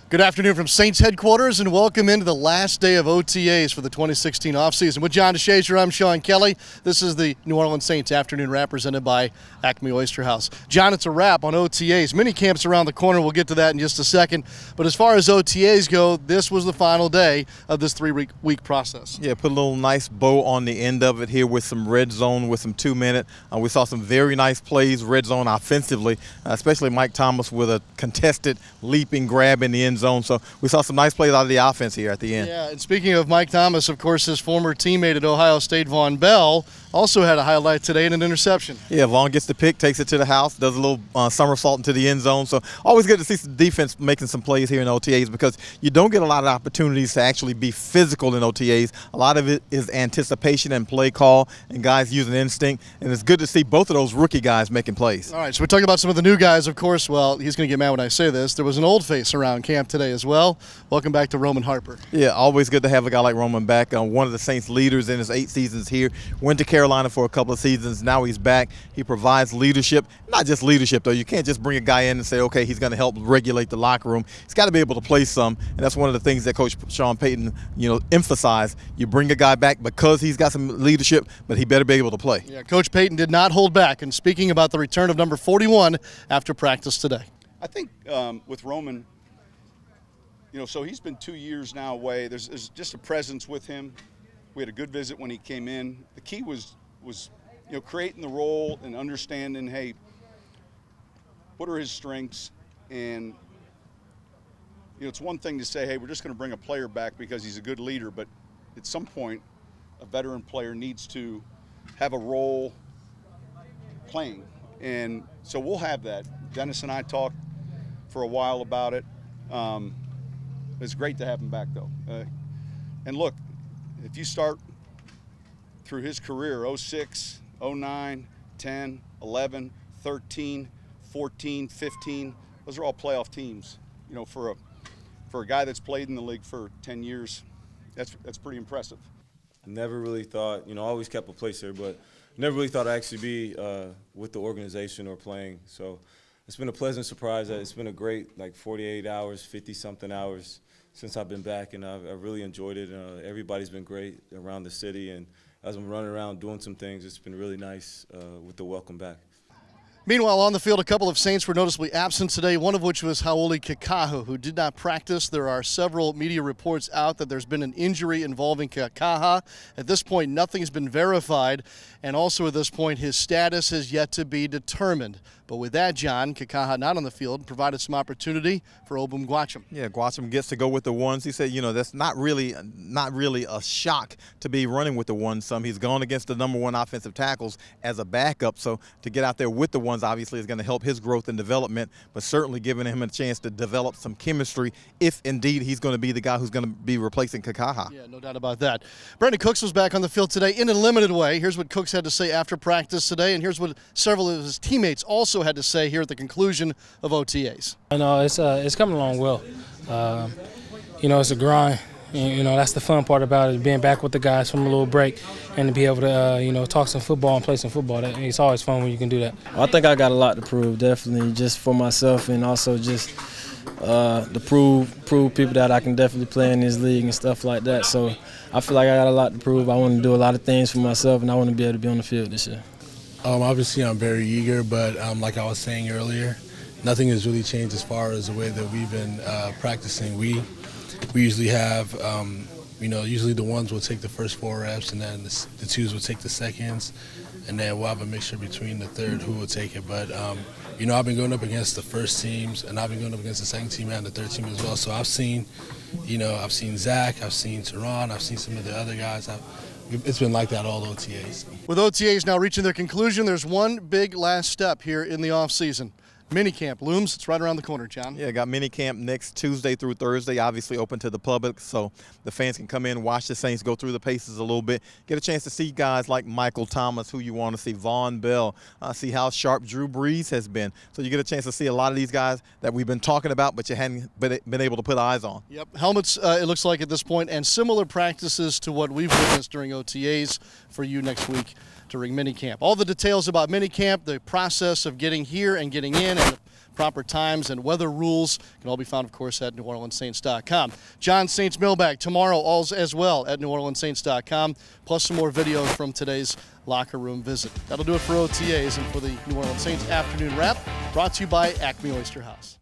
Good afternoon from Saints headquarters and welcome into the last day of OTAs for the 2016 offseason. With John DeShazier, I'm Sean Kelley. This is the New Orleans Saints afternoon wrap presented by Acme Oyster House. John, it's a wrap on OTAs. Mini camp's around the corner. We'll get to that in just a second. But as far as OTAs go, this was the final day of this three-week process. Yeah, put a little nice bow on the end of it here with some red zone with some 2-minute. We saw some very nice plays, red zone offensively, especially Mike Thomas with a contested leaping grab in the end zone. So we saw some nice plays out of the offense here at the end. Yeah, and speaking of Mike Thomas, of course, his former teammate at Ohio State, Von Bell, also had a highlight today in an interception. Yeah, Vaughn gets the pick, takes it to the house, does a little somersault into the end zone. So always good to see some defense making some plays here in OTAs because you don't get a lot of opportunities to actually be physical in OTAs. A lot of it is anticipation and play call and guys using instinct. And it's good to see both of those rookie guys making plays. All right, so we're talking about some of the new guys, of course. Well, he's going to get mad when I say this. There was an old face around camp today as well. Welcome back to Roman Harper. Yeah, always good to have a guy like Roman back. One of the Saints leaders in his 8 seasons here. Went to Carolina for a couple of seasons. Now he's back. He provides leadership. Not just leadership, though. You can't just bring a guy in and say, okay, he's going to help regulate the locker room. He's got to be able to play some, and that's one of the things that Coach Sean Payton, emphasized. You bring a guy back because he's got some leadership, but he better be able to play. Yeah, Coach Payton did not hold back. And speaking about the return of number 41 after practice today. I think with Roman, so he's been 2 years now away. There's just a presence with him. We had a good visit when he came in. The key was creating the role and understanding, hey, what are his strengths? And it's one thing to say, hey, we're just going to bring a player back because he's a good leader, but at some point, a veteran player needs to have a role playing. And so we'll have that. Dennis and I talked for a while about it. It's great to have him back, though. And look, if you start through his career, 06, 09, 10, 11, 13, 14, 15, those are all playoff teams. For a guy that's played in the league for 10 years, that's pretty impressive. I never really thought, I always kept a place here, but never really thought I'd actually be with the organization or playing. So it's been a pleasant surprise. It's been a great 48 hours, 50-something hours since I've been back, and I've really enjoyed it. Everybody's been great around the city, and as I'm running around doing some things, it's been really nice with the welcome back. Meanwhile, on the field, a couple of Saints were noticeably absent today, one of which was Hau'oli Kikaha, who did not practice. There are several media reports out that there's been an injury involving Kikaha. At this point, nothing's been verified, and also at this point, his status has yet to be determined. But with that, John, Kikaha not on the field provided some opportunity for Obum Gwacham. Yeah, Gwacham gets to go with the ones. He said, that's not really a shock to be running with the ones. He's gone against the #1 offensive tackles as a backup, so to get out there with the ones obviously is going to help his growth and development, but certainly giving him a chance to develop some chemistry if indeed he's going to be the guy who's going to be replacing Kikaha. Yeah, no doubt about that. Brandon Cooks was back on the field today in a limited way. Here's what Cooks had to say after practice today, and here's what several of his teammates also had to say here at the conclusion of OTAs. I know it's coming along well. It's a grind. That's the fun part about it, being back with the guys from a little break and to be able to, talk some football and play some football. It's always fun when you can do that. I think I got a lot to prove, definitely, just for myself and also just to prove people that I can definitely play in this league and stuff like that. So I feel like I got a lot to prove. I want to do a lot of things for myself, and I want to be able to be on the field this year. Obviously, I'm very eager, but like I was saying earlier, nothing has really changed as far as the way that we've been practicing. We usually have, usually the ones will take the first 4 reps, and then the twos will take the seconds, and then we'll have a mixture between the third who will take it. But, I've been going up against the first teams, and I've been going up against the second team and the third team as well. So I've seen Zach, I've seen Teron, I've seen some of the other guys. It's been like that all OTAs. With OTAs now reaching their conclusion, there's one big last step here in the offseason. Minicamp looms. It's right around the corner, John. Yeah, got minicamp next Tuesday through Thursday, obviously open to the public, so the fans can come in, watch the Saints go through the paces a little bit, get a chance to see guys like Michael Thomas, who you want to see, Von Bell, see how sharp Drew Brees has been. So you get a chance to see a lot of these guys that we've been talking about, but you hadn't been able to put eyes on. Yep, helmets, it looks like at this point, and similar practices to what we've witnessed during OTAs for you next week during minicamp. All the details about minicamp, the process of getting here and getting in, and the proper times and weather rules can all be found, of course, at NewOrleansSaints.com. John Saints mailbag tomorrow as well at NewOrleansSaints.com, plus some more videos from today's locker room visit. That'll do it for OTAs and for the New Orleans Saints afternoon wrap, brought to you by Acme Oyster House.